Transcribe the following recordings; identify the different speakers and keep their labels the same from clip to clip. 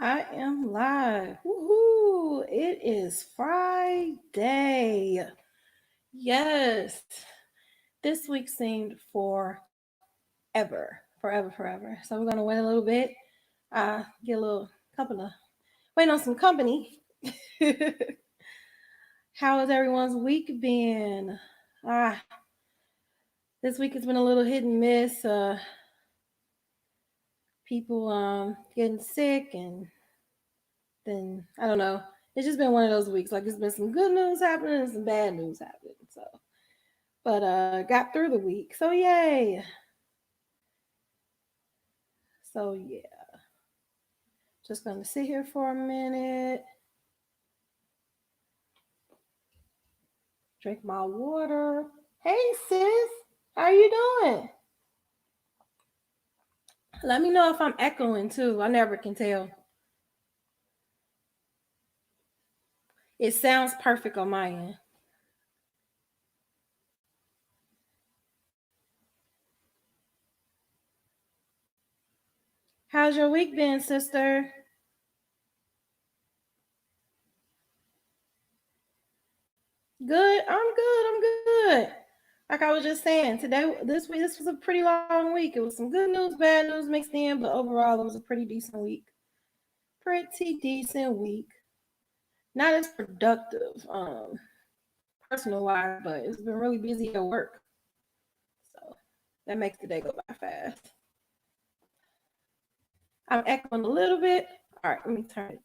Speaker 1: I am live. Woohoo! It is Friday. Yes. This week seemed forever. So we're gonna wait a little bit. Get a little couple of wait on some company. How has everyone's week been? Ah, this week has been a little hit and miss. People getting sick and then I don't know. It's just been one of those weeks. Like it's been some good news happening and some bad news happening. So, but got through the week. So yay. So yeah, just gonna sit here for a minute, drink my water. Hey sis, how you doing? Let me know if I'm echoing too. I never can tell. It sounds perfect on my end. How's your week been, sister? Good. I'm good. I'm good. Like I was just saying, this was a pretty long week. It was some good news, bad news mixed in, but overall, it was a pretty decent week. Pretty decent week. Not as productive, personal wise, but it's been really busy at work, so that makes the day go by fast. I'm echoing a little bit. All right, let me turn it.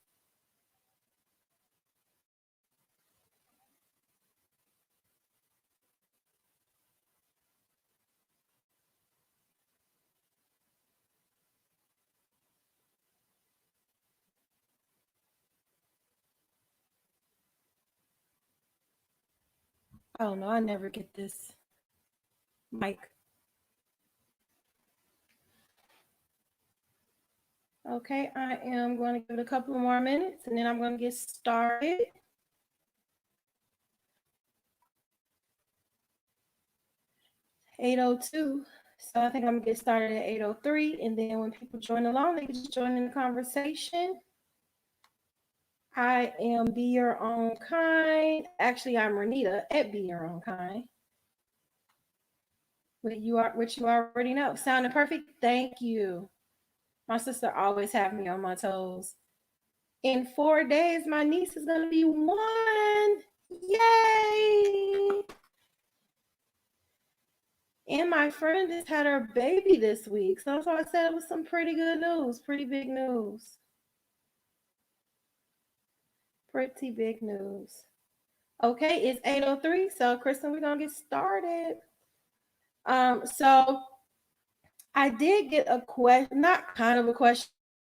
Speaker 1: Oh no, I never get this mic. Okay, I am going to give it a couple more minutes and then I'm going to get started. 8:02. So I think I'm gonna get started at 8:03, and then when people join along, they can just join in the conversation. I am Be Your Own Kind. Actually, I'm Renita at Be Your Own Kind. Which you already know. Sounding perfect. Thank you. My sister always have me on my toes. In 4 days, my niece is gonna be one. Yay! And my friend just had her baby this week. So that's why I said it was some pretty good news, pretty big news. Pretty big news. Okay, it's 8:03. So Kristen, we're gonna get started. So I did get a question, not kind of a question,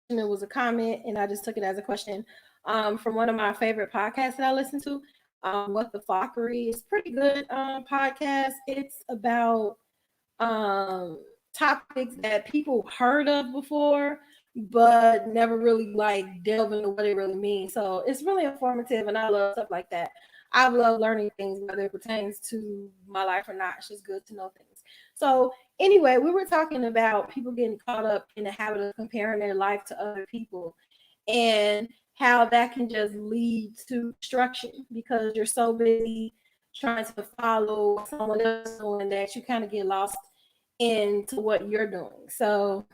Speaker 1: it was a comment, and I just took it as a question from one of my favorite podcasts that I listen to. What the Flockery is pretty good podcast. It's about um topics that people heard of before but never really like delve into what it really means. So it's really informative and I love stuff like that. I love learning things whether it pertains to my life or not. It's just good to know things. So anyway, we were talking about people getting caught up in the habit of comparing their life to other people and how that can just lead to destruction because you're so busy trying to follow what someone else is doing that you kind of get lost into what you're doing. So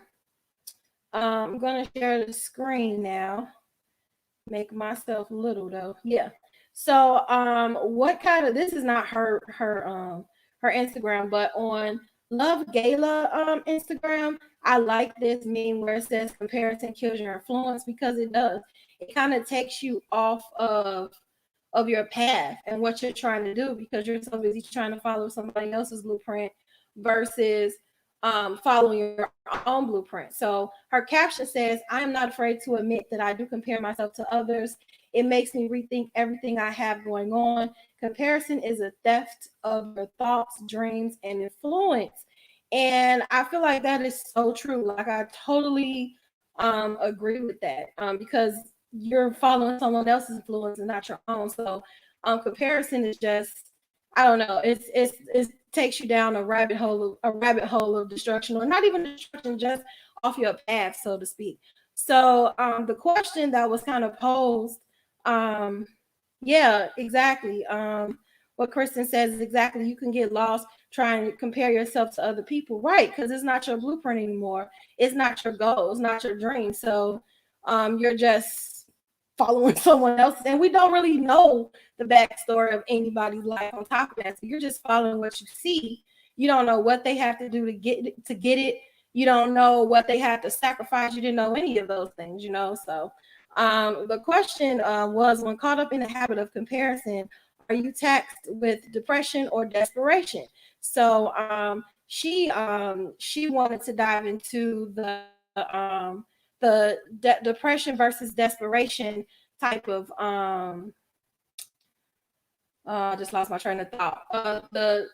Speaker 1: I'm gonna share the screen now. Make myself little though. Yeah. So what kind of this is not her Instagram, but on Love Gala Instagram, I like this meme where it says comparison kills your influence because it does. It kind of takes you off of your path and what you're trying to do because you're so busy trying to follow somebody else's blueprint versus following your own blueprint. So her caption says, I am not afraid to admit that I do compare myself to others. It makes me rethink everything I have going on. Comparison is a theft of your thoughts, dreams, and influence. And I feel like that is so true. Like I totally agree with that because you're following someone else's influence and not your own. So comparison is just I don't know. It takes you down a rabbit hole of destruction, or not even destruction, just off your path, so to speak. So the question that was kind of posed, um, yeah, exactly. What Kristen says is exactly. You can get lost trying to compare yourself to other people, right? Because it's not your blueprint anymore. It's not your goal. It's not your dream. So you're just following someone else, and we don't really know the backstory of anybody's life on top of that. So you're just following what you see. You don't know what they have to do to get it. You don't know what they have to sacrifice. You didn't know any of those things, you know. So the question was, when caught up in the habit of comparison, are you taxed with depression or desperation? So she wanted to dive into the depression versus desperation type of I just lost my train of thought. The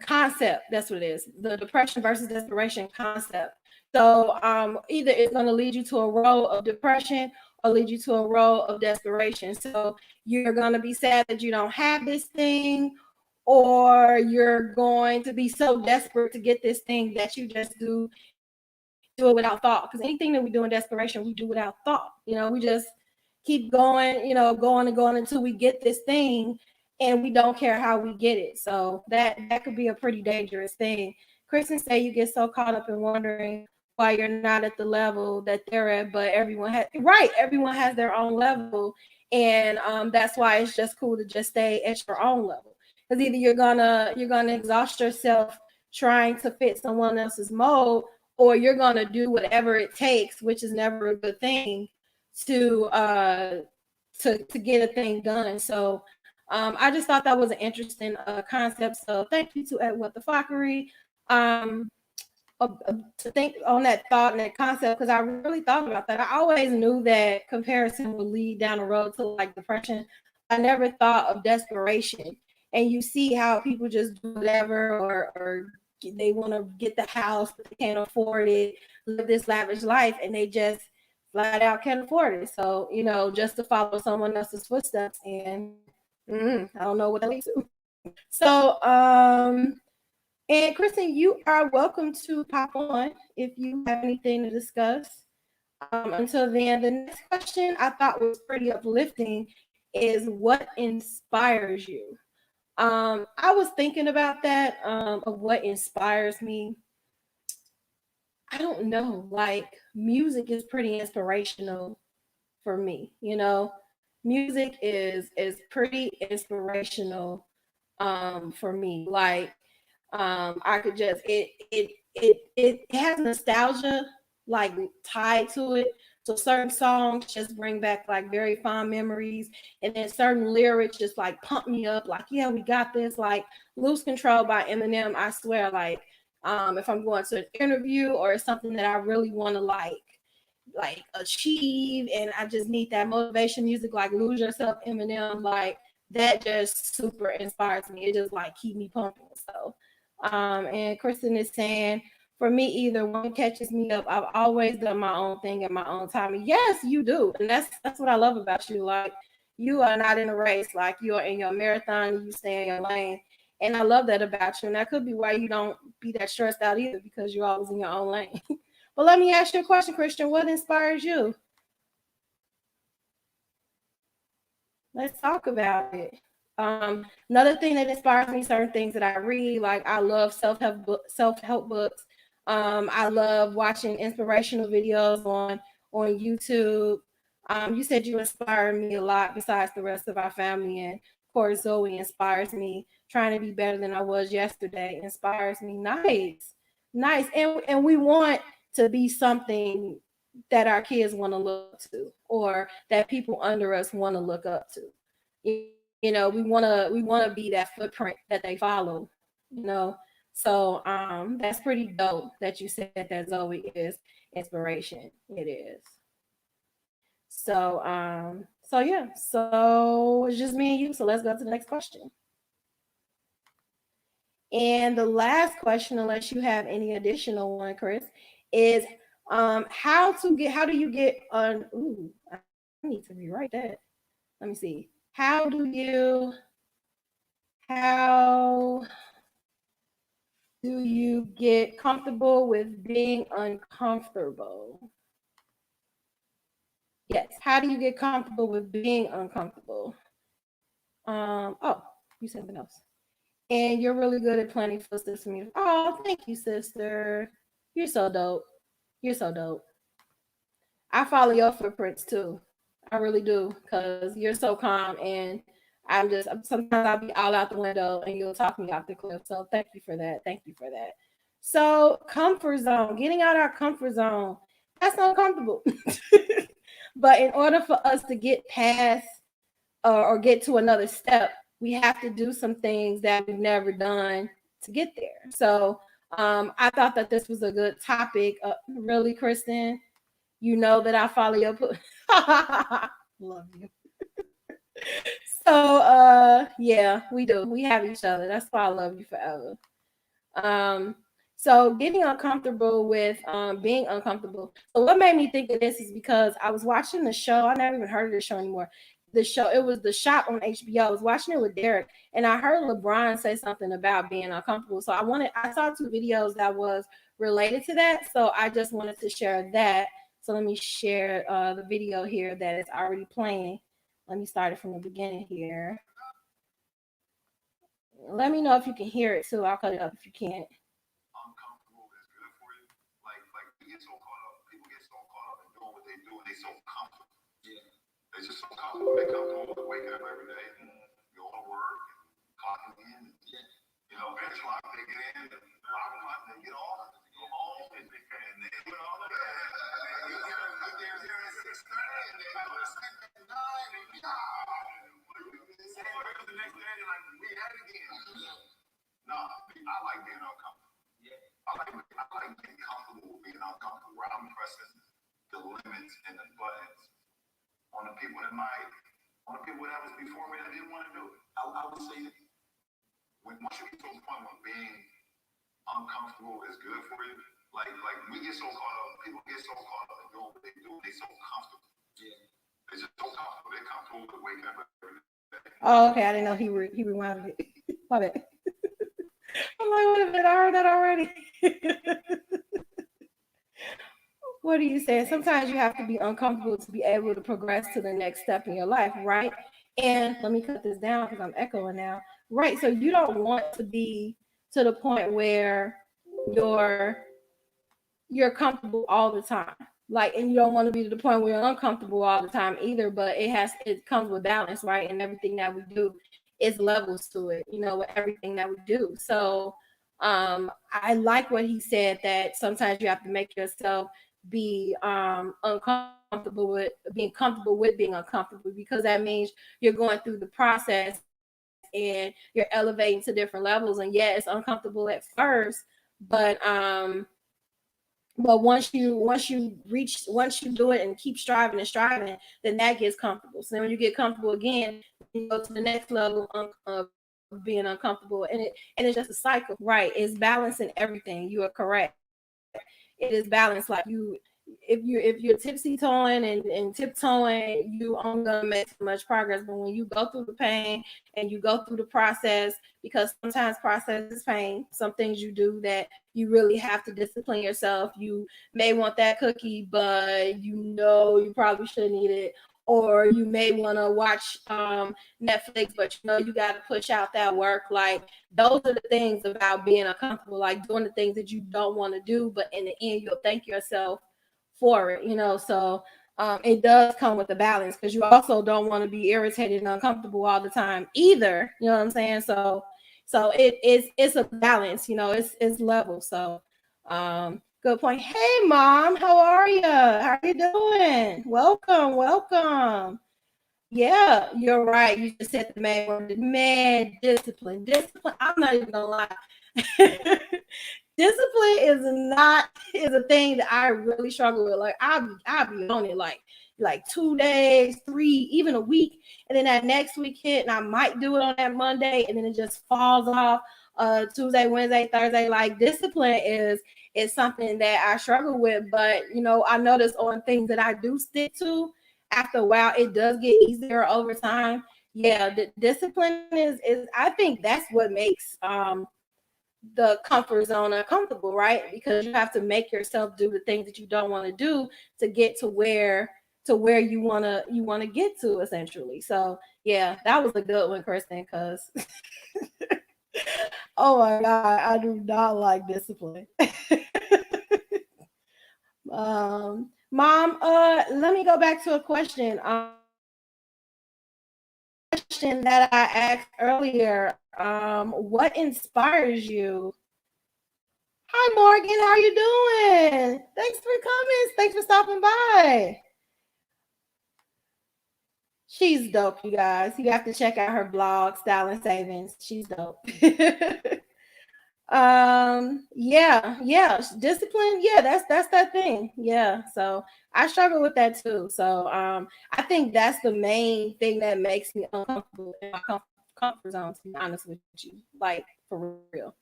Speaker 1: concept, that's what it is. The depression versus desperation concept. So either it's going to lead you to a role of depression or lead you to a role of desperation. So you're going to be sad that you don't have this thing, or you're going to be so desperate to get this thing that you just do it without thought. Because anything that we do in desperation, we do without thought. You know, we just keep going, going and going until we get this thing, and we don't care how we get it. So that could be a pretty dangerous thing. Kristen say you get so caught up in wondering why you're not at the level that they're at, but everyone has their own level, and that's why it's just cool to just stay at your own level. Because either you're gonna exhaust yourself trying to fit someone else's mold, or you're gonna do whatever it takes, which is never a good thing, to to get a thing done. So I just thought that was an interesting concept. So thank you to What the Fuckery to think on that thought and that concept, because I really thought about that. I always knew that comparison would lead down the road to like depression, but I never thought of desperation. And you see how people just do whatever, or they want to get the house but they can't afford it, live this lavish life, and they just flat out can't afford it. So just to follow someone else's footsteps, and I don't know what that leads to. So and Kristen, you are welcome to pop on if you have anything to discuss. Until then, the next question I thought was pretty uplifting is, what inspires you? I was thinking about that, of what inspires me. I don't know. Like, music is pretty inspirational for me. Music is pretty inspirational for me. Like, I could just it has nostalgia like tied to it. So certain songs just bring back like very fond memories, and then certain lyrics just like pump me up. Like, yeah, we got this. Like "Lose Control" by Eminem. I swear, like if I'm going to an interview or something that I really want to like achieve, and I just need that motivation music, like "Lose Yourself" Eminem, like that just super inspires me. It just like keep me pumping. So and Kristen is saying, for me, either one catches me up. I've always done my own thing at my own time. And yes, you do. And that's what I love about you. Like, you are not in a race. Like, you are in your marathon, you stay in your lane. And I love that about you. And that could be why you don't be that stressed out either, because you're always in your own lane. But let me ask you a question, Christian. What inspires you? Let's talk about it. Another thing that inspires me, certain things that I read, like I love self-help books. I love watching inspirational videos on YouTube. You said you inspire me a lot besides the rest of our family, and of course Zoe inspires me. Trying to be better than I was yesterday inspires me. Nice, nice, and we want to be something that our kids want to look up to, or that people under us want to look up to. We want to be that footprint that they follow. you know so that's pretty dope that you said that Zoe is inspiration. It is. So yeah, so it's just me and you, so let's go to the next question. And the last question, unless you have any additional one, Chris, is how do you get on I need to rewrite that. Let me see. How do you get comfortable with being uncomfortable? Yes. How do you get comfortable with being uncomfortable? Oh, you said something else. And you're really good at planning footsteps for me. Oh, thank you, sister. You're so dope. You're so dope. I follow your footprints too. I really do, because you're so calm, and sometimes I'll be all out the window and you'll talk me off the cliff. So thank you for that. Thank you for that. So comfort zone, getting out our comfort zone, that's uncomfortable. But in order for us to get past or get to another step, we have to do some things that we've never done to get there. So I thought that this was a good topic. Really, Kristen, you know that I follow your love you. So yeah, we do. We have each other. That's why I love you forever. Um, so getting uncomfortable with being uncomfortable. So what made me think of this is because I was watching the show. I never even heard of the show anymore. The show, it was The Shop on HBO. I was watching it with Derek, and I heard LeBron say something about being uncomfortable. So I saw two videos that was related to that. So I just wanted to share that. So let me share the video here that is already playing. Let me start it from the beginning here. Let me know if you can hear it too. I'll cut it up if you can't.
Speaker 2: Uncomfortable is good for you. Like we get so caught up, people get so caught up in doing what they do, and they so comfortable. Yeah. They're just so comfortable. They're comfortable with waking up every day and going to work and clocking in. Yeah. You know, 8 o'clock they get in, and 5 o'clock they get off, go home, and they do it all again. And you get there at 6:30, and they go to sleep at 9, and the next day they're like, we had it again. No, I like being uncomfortable. I like being comfortable with being uncomfortable, where I'm pressing the limits and the buttons on the people on the people that was before me that didn't want to do it. I would say that once you get to a point where being uncomfortable is good for you, like we get so caught up, people get so caught up in doing what they do, they so comfortable. Yeah. They're just so comfortable. They're comfortable with waking up every day.
Speaker 1: Oh, okay. I didn't know he rewinded it. My bad. I'm like, wait a minute, I heard that already. What are you saying? Sometimes you have to be uncomfortable to be able to progress to the next step in your life, right? And let me cut this down because I'm echoing now. Right. So you don't want to be to the point where you're you're comfortable all the time. Like, and you don't want to be to the point where you're uncomfortable all the time either, but it comes with balance, right? And everything that we do is levels to it, with everything that we do. So I like what he said, that sometimes you have to make yourself be uncomfortable with being uncomfortable, because that means you're going through the process and you're elevating to different levels. And yeah, it's uncomfortable at first, but once you do it and keep striving, then that gets comfortable. So then when you get comfortable again, then you go to the next level of being uncomfortable, and it's just a cycle, right? It's balancing everything. You are correct. It is balance. Like if you're tipsy toeing and tiptoeing, you only gonna make so much progress. But when you go through the pain and you go through the process, because sometimes process is pain. Some things you do that you really have to discipline yourself. You may want that cookie, but you probably shouldn't eat it. Or you may want to watch Netflix, but you got to push out that work. Like, those are the things about being uncomfortable, like doing the things that you don't want to do, but in the end, you'll thank yourself for it. So it does come with a balance, because you also don't want to be irritated and uncomfortable all the time either. You know what I'm saying? So it's a balance. It's level. So good point. Hey, mom, how are you? How are you doing? Welcome. Yeah, you're right. You just said the main word. Man, discipline. I'm not even gonna lie. Discipline is a thing that I really struggle with. Like, I'll be on it like 2 days, 3, even a week, and then that next week hit, and I might do it on that Monday, and then it just falls off. Tuesday, Wednesday, Thursday. Like, discipline is something that I struggle with, but I notice on things that I do stick to, after a while, it does get easier over time. Yeah, the discipline is I think that's what makes the comfort zone uncomfortable, right? Because you have to make yourself do the things that you don't want to do to get to where to where you wanna get to essentially. So yeah, that was a good one, Kristen, because oh my god, I do not like discipline. Mom, let me go back to a question. Question that I asked earlier. What inspires you? Hi, Morgan. How are you doing? Thanks for coming. Thanks for stopping by. She's dope, you guys. You have to check out her blog, Style and Savings. She's dope. Yeah, discipline. Yeah, that's that thing. Yeah, so I struggle with that too. So I think that's the main thing that makes me uncomfortable in my comfort zone, to be honest with you, like for real.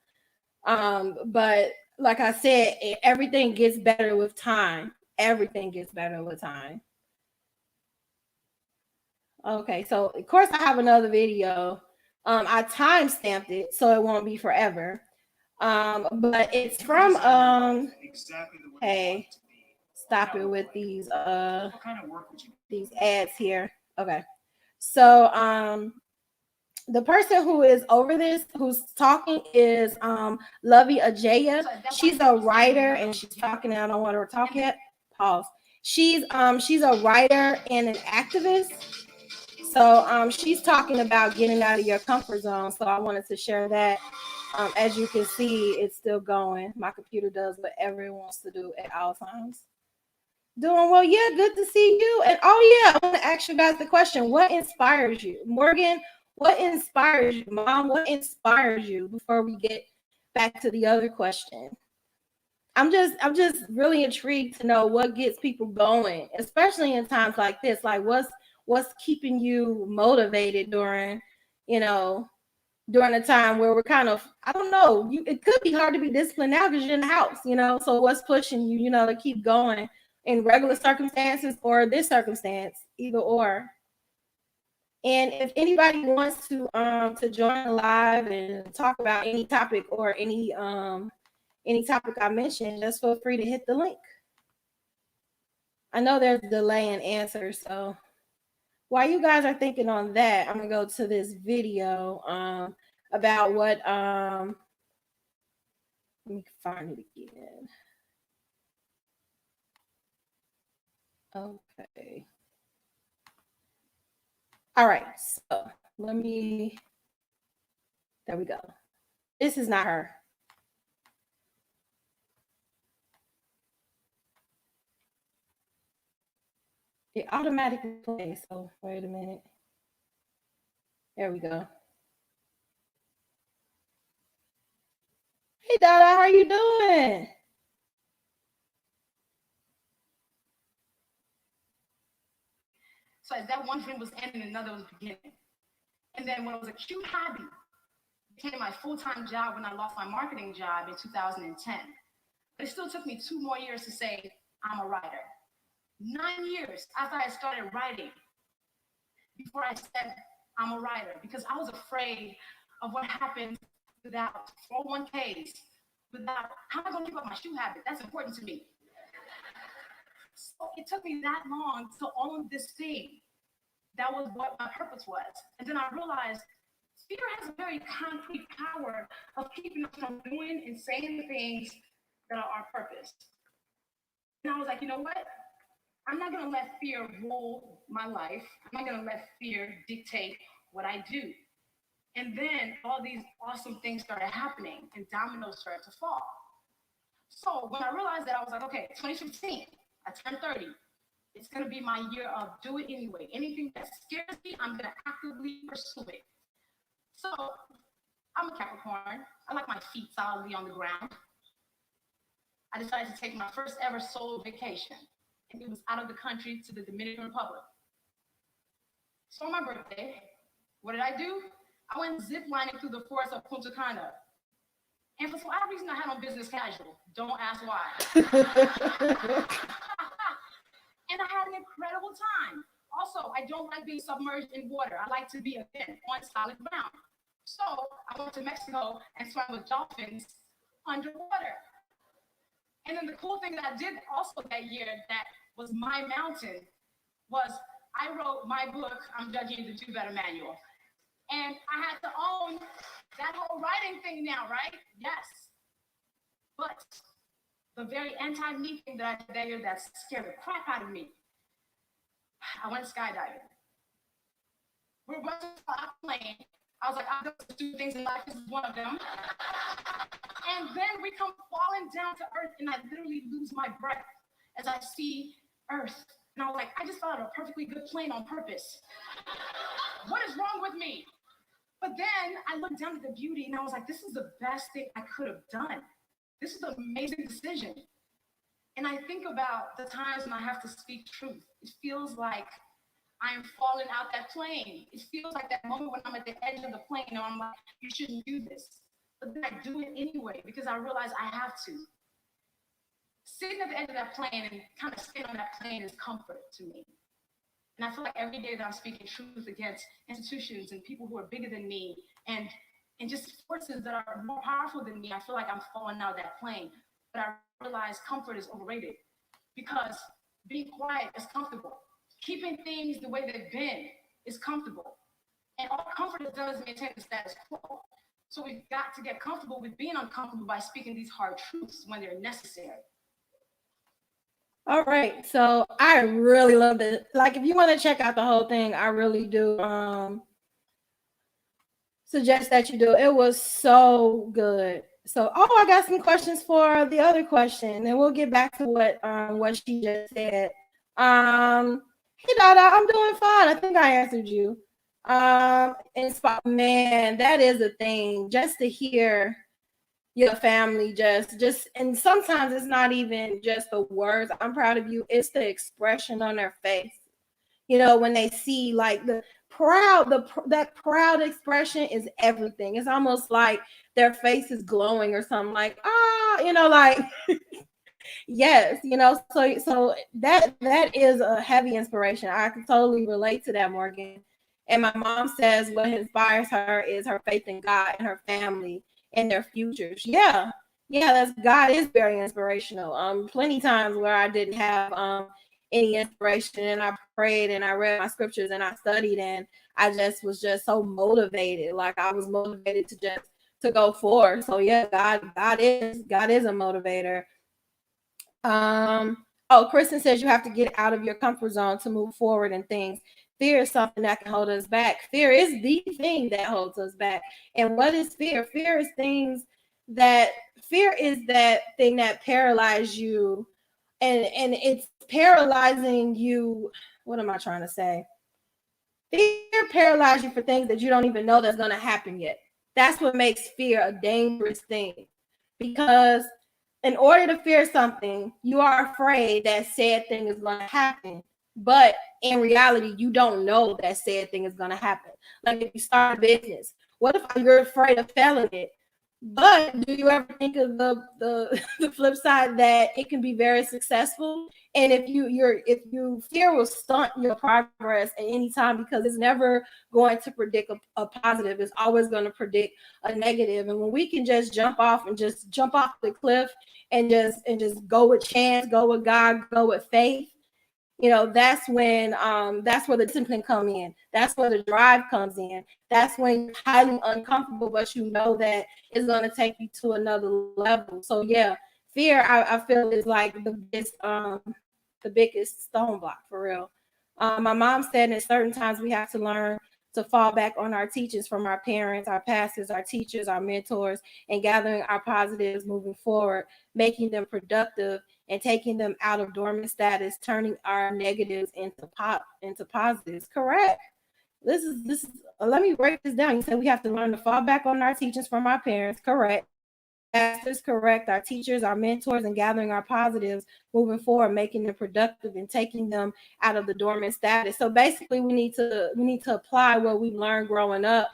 Speaker 1: But like I said, everything gets better with time. Everything gets better with time. Okay, so of course I have another video. I time stamped it so it won't be forever. But it's from hey, stop it with these ads here. Okay. So the person who is over this, who's talking, is Lovey Ajaya. She's a writer and she's talking, and I don't want her to talk yet. Pause. She's a writer and an activist. So she's talking about getting out of your comfort zone. So I wanted to share that. As you can see, it's still going. My computer does whatever it wants to do at all times. Doing well, yeah, good to see you. And oh yeah, I want to ask you guys the question: what inspires you, Morgan? What inspires you, Mom? What inspires you? Before we get back to the other question, I'm just really intrigued to know what gets people going, especially in times like this. Like, what's keeping you motivated during, you know, during a time where we're kind of, I don't know, it could be hard to be disciplined now because you're in the house. So what's pushing you, to keep going in regular circumstances or this circumstance, either or. And if anybody wants to join live and talk about any topic or any topic I mentioned, just feel free to hit the link. I know there's a delay in answers, so while you guys are thinking on that, I'm gonna go to this video about what let me find it again. Okay. All right. So let me. There we go. This is not her. It automatically plays. So wait a minute. There we go. Hey, Dada, how are you doing?
Speaker 3: So as that one dream was ending, another was beginning. And then when it was a cute hobby, it became my full-time job when I lost my marketing job in 2010. But it still took me 2 more years to say I'm a writer. 9 years after I started writing, before I said I'm a writer, because I was afraid of what happens without 401ks, without how am I going to keep up my shoe habit? That's important to me. So it took me that long to own this thing. That was what my purpose was. And then I realized fear has a very concrete power of keeping us from doing and saying the things that are our purpose. And I was like, you know what? I'm not going to let fear rule my life. I'm not going to let fear dictate what I do. And then all these awesome things started happening and dominoes started to fall. So when I realized that, I was like, okay, 2015, I turned 30. It's going to be my year of do it anyway. Anything that scares me, I'm going to actively pursue it. So I'm a Capricorn. I like my feet solidly on the ground. I decided to take my first ever solo vacation, and it was out of the country to the Dominican Republic. So on my birthday, what did I do? I went zip lining through the forest of Punta Cana. And for some odd reason, I had on business casual. Don't ask why. And I had an incredible time. Also, I don't like being submerged in water. I like to be, again, on solid ground. So I went to Mexico and swam with dolphins underwater. And then the cool thing that I did also that year that was my mountain was I wrote my book, I'm Judging the Do Better Manual. And I had to own that whole writing thing now, right? Yes. But the very anti-me thing that I did there that scared the crap out of me, I went skydiving. We're watching a plane. I was like, I've done some stupid things in life. This is one of them. And then we come falling down to earth, and I literally lose my breath as I see earth. And I was like, I just fell out of a perfectly good plane on purpose. What is wrong with me? But then I looked down at the beauty, and I was like, this is the best thing I could have done. This is an amazing decision. And I think about the times when I have to speak truth. It feels like I'm falling out that plane. It feels like that moment when I'm at the edge of the plane and I'm like, you shouldn't do this. But then I do it anyway because I realize I have to. Sitting at the edge of that plane and kind of staying on that plane is comfort to me. And I feel like every day that I'm speaking truth against institutions and people who are bigger than me and just forces that are more powerful than me, I feel like I'm falling out of that plane. But I realize comfort is overrated because being quiet is comfortable. Keeping things the way they've been is comfortable. And all comfort has done is maintain the status quo. So we've got to get comfortable with being uncomfortable by speaking these hard truths when they're necessary.
Speaker 1: All right. So I really love it. Like if you want to check out the whole thing, I really do suggest that you do. It was so good. So I got some questions for the other question, and we'll get back to what she just said. Hey Dada, I'm doing fine. I think I answered you. Man, that is a thing. Just to hear your family just and sometimes it's not even just the words, I'm proud of you, it's the expression on their face, when they see like that proud expression is everything. It's almost like their face is glowing or something, like like yes, so that is a heavy inspiration. I can totally relate to that, Morgan. And my mom says what inspires her is her faith in God and her family and their futures. Yeah, that's God is very inspirational. Plenty times where I didn't have any inspiration, and I prayed and I read my scriptures and I studied, and I just was just so motivated. Like I was motivated to go forward. So yeah, God is a motivator. Kristen says you have to get out of your comfort zone to move forward in things. Fear is something that can hold us back. Fear is the thing that holds us back. And what is fear? Fear is that thing that paralyzes you, and it's paralyzing you. What am I trying to say? Fear paralyzes you for things that you don't even know that's going to happen yet. That's what makes fear a dangerous thing, because in order to fear something, you are afraid that said thing is going to happen. But in reality, you don't know that said thing is going to happen. Like if you start a business, what if you're afraid of failing it? But do you ever think of the flip side, that it can be very successful? And if you fear will stunt your progress at any time, because it's never going to predict a positive. It's always going to predict a negative. And when we can just jump off the cliff and just go with chance, go with God, go with faith, that's where the discipline come in. That's where the drive comes in. That's when you're highly uncomfortable, but you know that it's going to take you to another level. So yeah, fear, I feel, is like the biggest stone block for real. My mom said in certain times we have to learn to fall back on our teachings from our parents, our pastors, our teachers, our mentors, and gathering our positives moving forward, making them productive and taking them out of dormant status, turning our negatives into positives. Correct. This is let me break this down. You said we have to learn to fall back on our teachings from our parents. Correct. Pastors, correct. Our teachers, our mentors, and gathering our positives moving forward, making them productive and taking them out of the dormant status. So basically we need to apply what we've learned growing up,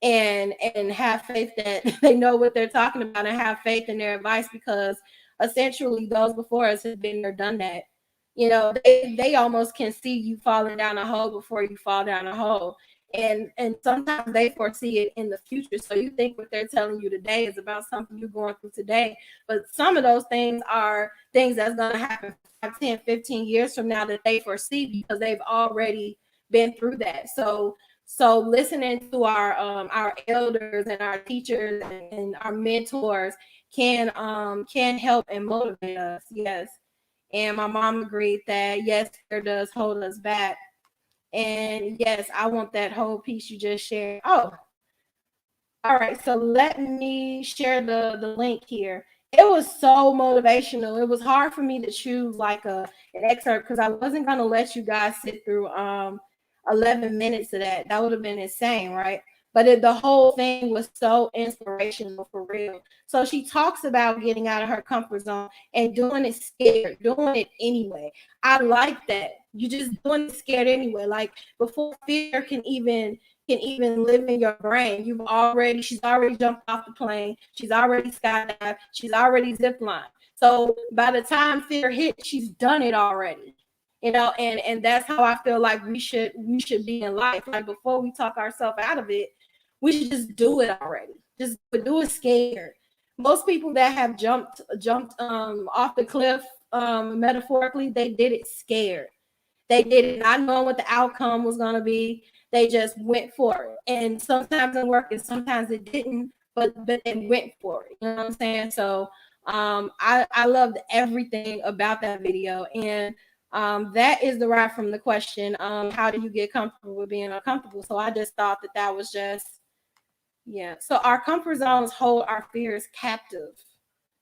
Speaker 1: and have faith that they know what they're talking about, and have faith in their advice, because essentially those before us have been there, done that. They almost can see you falling down a hole before you fall down a hole. and sometimes they foresee it in the future. So you think what they're telling you today is about something you're going through today, but some of those things are things that's going to happen 5, 10, 15 years from now that they foresee because they've already been through that. So listening to our elders and our teachers and our mentors can help and motivate us. Yes. And my mom agreed that yes, fear does hold us back. And yes, I want that whole piece you just shared. Oh, all right. So let me share the link here. It was so motivational. It was hard for me to choose like an excerpt because I wasn't gonna let you guys sit through 11 minutes of that. That would have been insane, right? But the whole thing was so inspirational for real. So she talks about getting out of her comfort zone and doing it scared, doing it anyway. I like that. You just doing it scared anyway. Like before fear can even live in your brain. She's already jumped off the plane. She's already skydived. She's already ziplined. So by the time fear hits, she's done it already. And that's how I feel like we should be in life. Like before we talk ourselves out of it, we should just do it already. Just do it scared. Most people that have jumped off the cliff, metaphorically, they did it scared. They did it not knowing what the outcome was going to be. They just went for it. And sometimes it worked and sometimes it didn't, but they went for it. You know what I'm saying? So I loved everything about that video. And that is the right from the question, how do you get comfortable with being uncomfortable? So I just thought that was just, yeah. So our comfort zones hold our fears captive.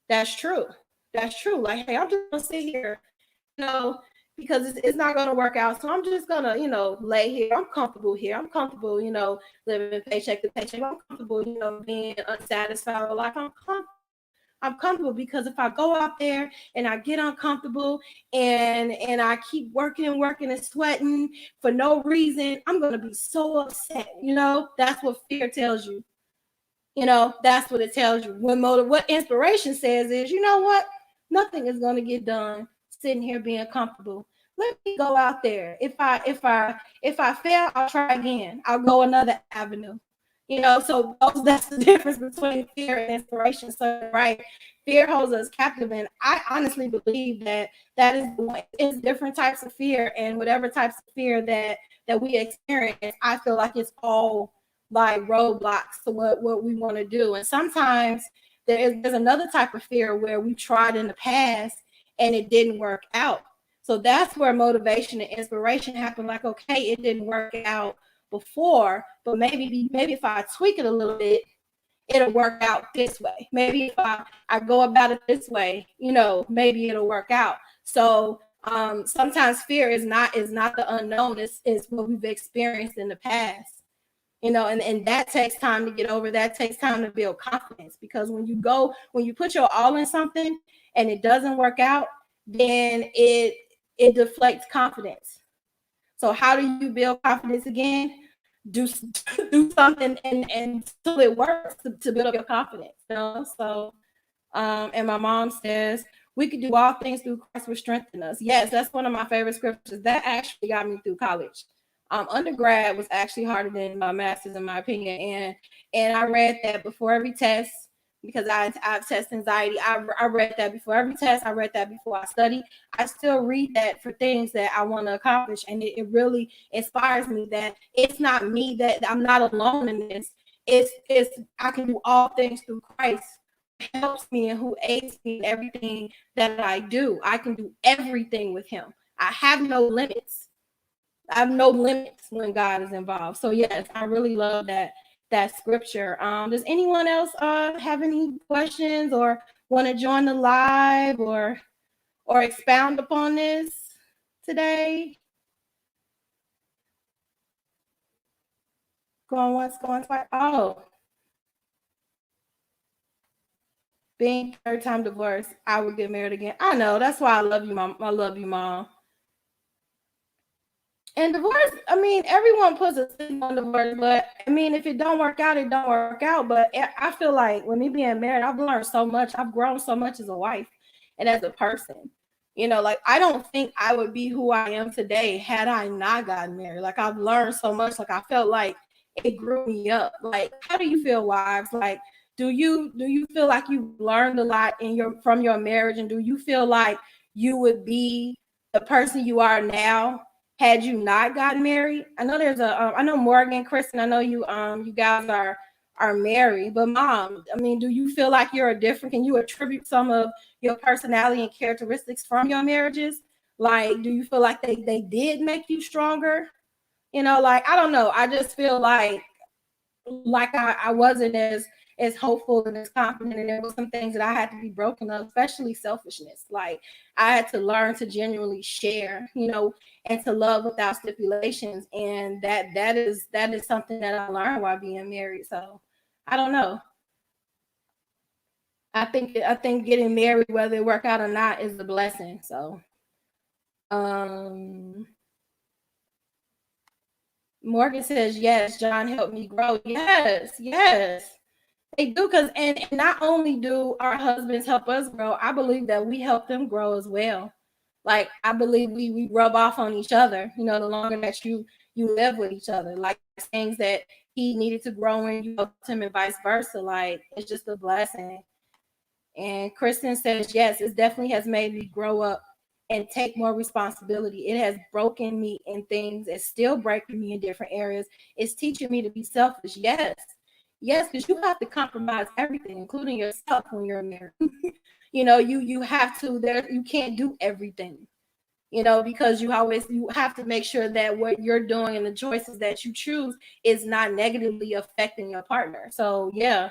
Speaker 1: That's true. That's true. Like, hey, I'm just going to sit here, you know, because it's not going to work out. So I'm just going to, lay here. I'm comfortable here. I'm comfortable, living paycheck to paycheck. I'm comfortable, being unsatisfied with life. I'm comfortable because if I go out there and I get uncomfortable and I keep working and working and sweating for no reason, I'm going to be so upset. That's what fear tells you. That's what it tells you. What inspiration says is, you know what? Nothing is going to get done sitting here being comfortable. Let me go out there. If I fail, I'll try again. I'll go another avenue. So that's the difference between fear and inspiration. So right, fear holds us captive, and I honestly believe that is it's different types of fear, and whatever types of fear that we experience, I feel like it's all like roadblocks to what we want to do. And sometimes there's another type of fear where we tried in the past and it didn't work out. So that's where motivation and inspiration happen. Like, okay, it didn't work out before, but maybe if I tweak it a little bit, it'll work out this way. Maybe if I go about it this way, maybe it'll work out. So sometimes fear is not the unknown, it's what we've experienced in the past. And that takes time to get over. That takes time to build confidence, because when you put your all in something and it doesn't work out, then it deflates confidence. So how do you build confidence again? Do something and until it works to build up your confidence. So and my mom says we could do all things through Christ who strengthens us. Yes, that's one of my favorite scriptures. That actually got me through college. Undergrad was actually harder than my master's, in my opinion, and I read that before every test because I have test anxiety. I read that before every test. I read that before I study. I still read that for things that I want to accomplish, and it really inspires me that it's not me, that I'm not alone in this. It's I can do all things through Christ who helps me and who aids me in everything that I do. I can do everything with Him. I have no limits. I have no limits when God is involved. So yes, I really love that scripture. Does anyone else have any questions or want to join the live or expound upon this today? Going once, going twice. Oh, being third time divorced, I would get married again. I know. That's why I love you, Mom. I love you, Mom. And divorce, I mean, everyone puts a stigma on divorce, but I mean, if it don't work out, it don't work out. But I feel like with me being married, I've learned so much. I've grown so much as a wife and as a person. Like I don't think I would be who I am today had I not gotten married. Like I've learned so much. Like I felt like it grew me up. Like how do you feel, wives? Like do you feel like you've learned a lot from your marriage, and do you feel like you would be the person you are now had you not gotten married? I know I know Morgan, Kristen, I know you guys are married, but mom, I mean, do you feel like you're different? Can you attribute some of your personality and characteristics from your marriages? Like, do you feel like they did make you stronger? Like I don't know. I just feel like I wasn't as hopeful and as confident, and there was some things that I had to be broken of, especially selfishness. Like I had to learn to genuinely share, and to love without stipulations, and that is something that I learned while being married. So I don't know. I think getting married, whether it work out or not, is a blessing. So um Morgan says, yes, John helped me grow. Yes, yes. They do, because and not only do our husbands help us grow, I believe that we help them grow as well. Like I believe we rub off on each other, the longer that you live with each other. Like things that he needed to grow in, you helped him, and vice versa. Like it's just a blessing. And Kristen says, yes, it definitely has made me grow up and take more responsibility. It has broken me in things. It's still breaking me in different areas. It's teaching me to be selfish. Yes. Yes, because you have to compromise everything, including yourself when you're married. You have to you can't do everything, because you have to make sure that what you're doing and the choices that you choose is not negatively affecting your partner. So yeah,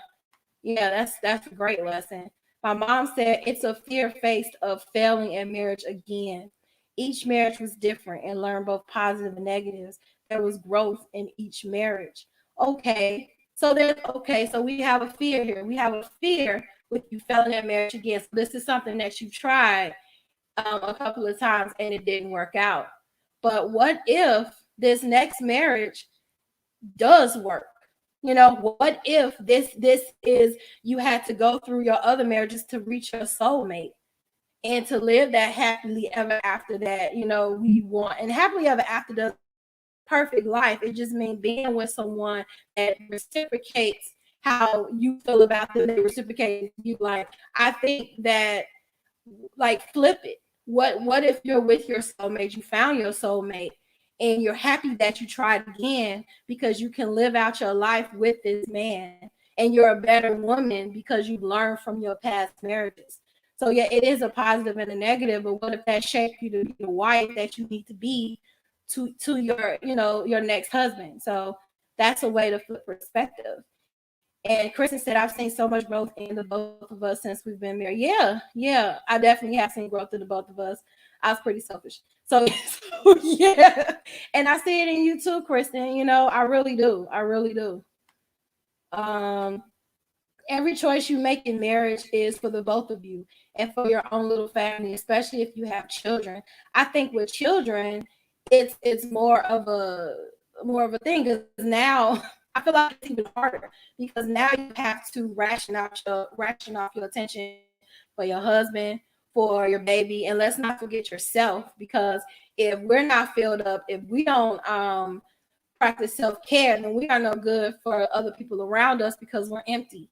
Speaker 1: that's a great lesson. My mom said it's a fear faced of failing in marriage again. Each marriage was different and learned both positive and negatives. There was growth in each marriage. So we have a fear here. We have a fear with you failing in marriage again. So this is something that you tried a couple of times and it didn't work out. But what if this next marriage does work? What if this is you had to go through your other marriages to reach your soulmate and to live that happily ever after that, we want. And happily ever after doesn't mean perfect life. It just means being with someone that reciprocates how you feel about them, they reciprocate you. Like I think that, like, flip it. What if you're with your soulmate, you found your soulmate, and you're happy that you tried again because you can live out your life with this man, and you're a better woman because you've learned from your past marriages. So yeah, it is a positive and a negative, but what if that shaped you to be the wife that you need to be to your next husband? So that's a way to flip perspective. And Kristen said, I've seen so much growth in the both of us since we've been married. Yeah, I definitely have seen growth in the both of us. I was pretty selfish. So yeah. And I see it in you too, Kristen. I really do. I really do. Um, every choice you make in marriage is for the both of you and for your own little family, especially if you have children. I think with children, it's more of a thing, because now I feel like it's even harder, because now you have to ration off your attention for your husband, for your baby, and let's not forget yourself, because if we're not filled up, if we don't practice self-care, then we are no good for other people around us because we're empty.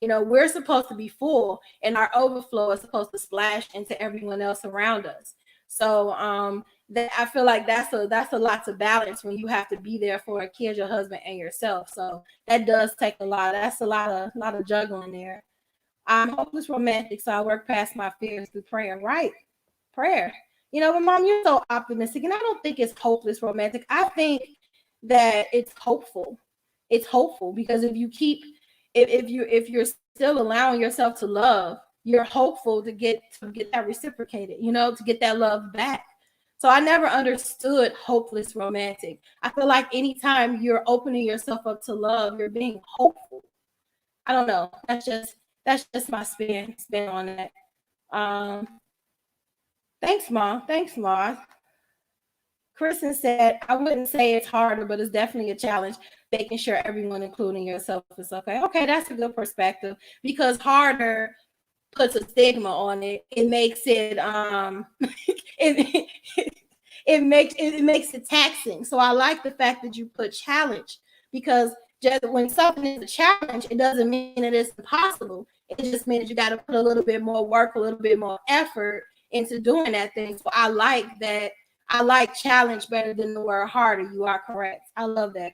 Speaker 1: We're supposed to be full, and our overflow is supposed to splash into everyone else around us. So that I feel like that's a lot to balance when you have to be there for a kid, your husband, and yourself. So that does take a lot. That's a lot of juggling there. I'm hopeless romantic, so I work past my fears through prayer. Right, prayer. But mom, you're so optimistic, and I don't think it's hopeless romantic. I think that it's hopeful. It's hopeful because if you're still allowing yourself to love, you're hopeful to get that reciprocated, to get that love back. So I never understood hopeless romantic. I feel like anytime you're opening yourself up to love, you're being hopeful. I don't know. That's just my spin on that. Um, thanks, Mom. Thanks, Mom. Kristen said, I wouldn't say it's harder, but it's definitely a challenge making sure everyone, including yourself, is okay. Okay, that's a good perspective, because harder puts a stigma on it. It makes it it, it makes it taxing. So I like the fact that you put challenge, because just when something is a challenge, it doesn't mean that it's impossible. It just means you got to put a little bit more work, a little bit more effort into doing that thing. So I like that. I like challenge better than the word harder. You are correct. I love that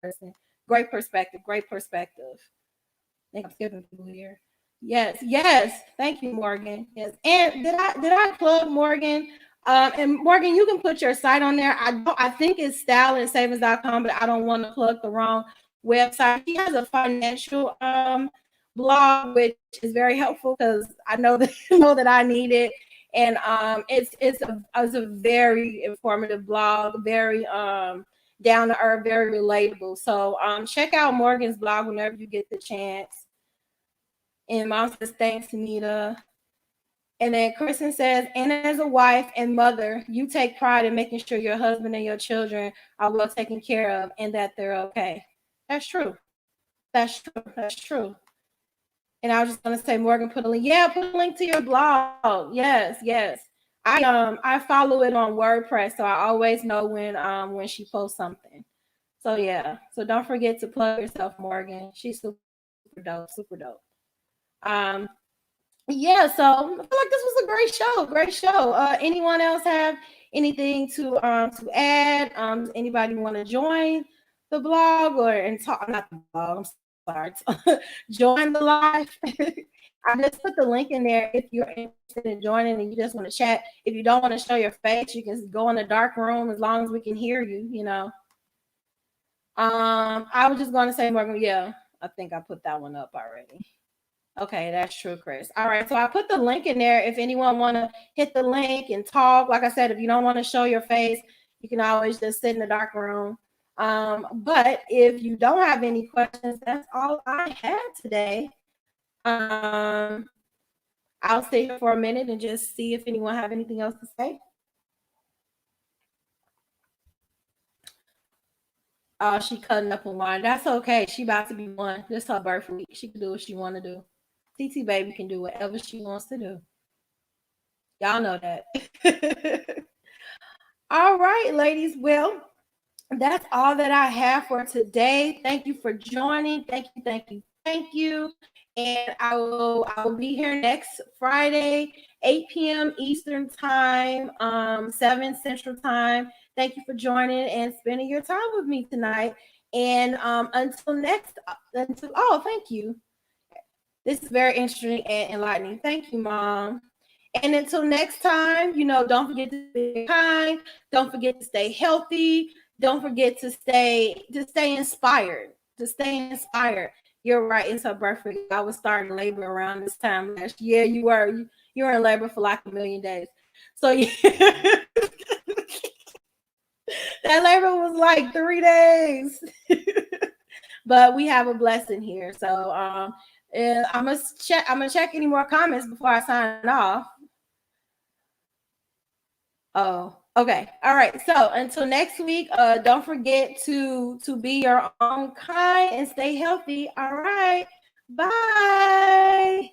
Speaker 1: person. Great perspective. Great perspective. I think I'm skipping people here. Yes, yes. Thank you, Morgan. Yes. And did I plug Morgan? And Morgan, you can put your site on there. I think it's styleandsavings.com, but I don't want to plug the wrong website. He has a financial blog, which is very helpful because I know that know that I need it. And it's a very informative blog, very down to earth, very relatable. So check out Morgan's blog whenever you get the chance. And Mom says, thanks, Nita. And then Kristen says, and as a wife and mother, you take pride in making sure your husband and your children are well taken care of and that they're okay. That's true. That's true. That's true. And I was just gonna say, Morgan, put a link. Yeah, put a link to your blog. Yes, yes. I follow it on WordPress, so I always know when she posts something. So yeah. So don't forget to plug yourself, Morgan. She's super dope, super dope. Yeah, so I feel like this was a great show. Great show. Anyone else have anything to add? Anybody want to join the blog or and talk? Not the blog. I'm sorry. Join the live. I just put the link in there if you're interested in joining and you just want to chat. If you don't want to show your face, you can go in the dark room as long as we can hear you. You know. I was just going to say, Morgan. Yeah, I think I put that one up already. Okay, that's true, Chris. All right, so I put the link in there if anyone want to hit the link and talk. Like I said, if you don't want to show your face, you can always just sit in the dark room. But if you don't have any questions, that's all I had today. I'll stay here for a minute and just see if anyone have anything else to say. Oh, she cutting up a line. That's okay. She about to be one. This her birth week. She can do what she want to do. TT baby can do whatever she wants to do. Y'all know that. All right, ladies. Well, that's all that I have for today. Thank you for joining. Thank you, thank you, thank you. And I will be here next Friday, 8 p.m. Eastern time, 7 Central time. Thank you for joining and spending your time with me tonight. And thank you. This is very interesting and enlightening. Thank you, Mom. And until next time, don't forget to be kind. Don't forget to stay healthy. Don't forget to stay inspired. To stay inspired. You're right. It's her birthday. I was starting labor around this time last year. You were in labor for like 1,000,000 days. So yeah. That labor was like 3 days. But we have a blessing here. So and I'm gonna check any more comments before I sign off. Oh, okay. All right. So until next week, don't forget to be your own kind and stay healthy. All right. Bye.